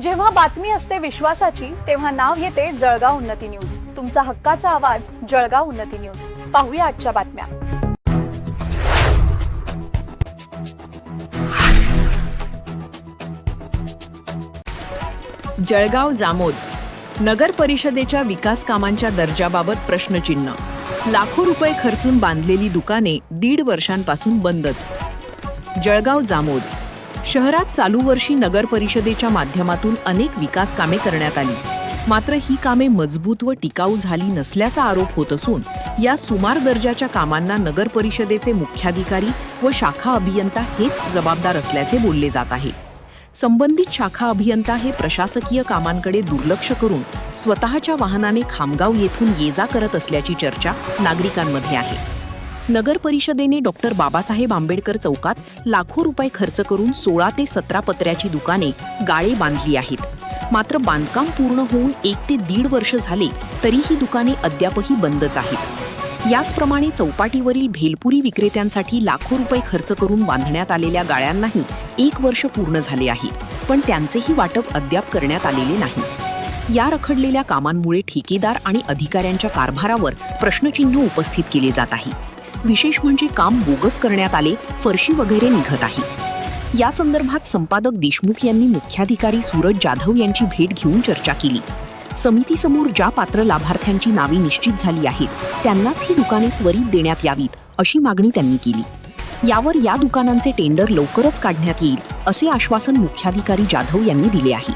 जेव्हा बातमी असते विश्वासाची, तेव्हा नाव येते जळगाव उन्नती न्यूज. तुमचा हक्काचा आवाज जळगाव उन्नती न्यूज. पाहूया आजच्या बातम्या. जळगाव जामोद नगर परिषदेच्या विकास कामांच्या दर्जाबाबत प्रश्नचिन्ह. लाखो रुपये खर्चून बांधलेली दुकाने 1.5 वर्षांपासून बंदच. जळगाव जामोद शहरात चालू वर्षी नगर परिषदेच्या माध्यमातून अनेक विकास कामे करण्यात आली. मात्र ही कामे मजबूत व टिकाऊ झाली नसल्याचा आरोप होत असून या सुमार दर्जाच्या कामांना नगर परिषदेचे मुख्याधिकारी व शाखा अभियंता हेच जबाबदार असल्याचे बोलले जात आहे. संबंधित शाखा अभियंता हे प्रशासकीय कामांकडे दुर्लक्ष करून स्वतःच्या वाहनाने खामगाव येथून ये-जा करत असल्याची चर्चा नागरिकांमध्ये आहे. नगर परिषदेने डॉक्टर बाबासाहेब आंबेडकर चौकात लाखो रुपये खर्च करून 16 ते 17 पत्र्याची दुकाने गाळे बांधली आहेत. मात्र बांधकाम पूर्ण होऊन 1 ते 1.5 वर्ष झाले तरी ही दुकाने अद्यापही बंदच आहेत. याचप्रमाणे चौपाटीवरील भेलपुरी विक्रेत्यांसाठी लाखो रुपये खर्च करून बांधण्यात आलेल्या गाळ्यांनाही 1 वर्ष पूर्ण झाले आहे, पण त्यांचेही वाटप अद्याप करण्यात आलेले नाही. या रखडलेल्या कामांमुळे ठेकेदार आणि अधिकाऱ्यांच्या कारभारावर प्रश्नचिन्ह उपस्थित केले जात आहे. विशेष म्हणजे काम बोगस करण्यात आले, फरशी वगैरे निघत आहे. या संदर्भात संपादक देशमुख यांनी मुख्याधिकारी सूरज जाधव यांची भेट घेऊन चर्चा केली. समितीसमोर ज्या पात्र लाभार्थ्यांची नावे निश्चित झाली आहेत त्यांनाच ही दुकाने त्वरित देण्यात यावीत अशी मागणी त्यांनी केली. यावर या दुकानांचे टेंडर लवकरच काढण्यात येईल असे आश्वासन मुख्याधिकारी जाधव यांनी दिले आहे.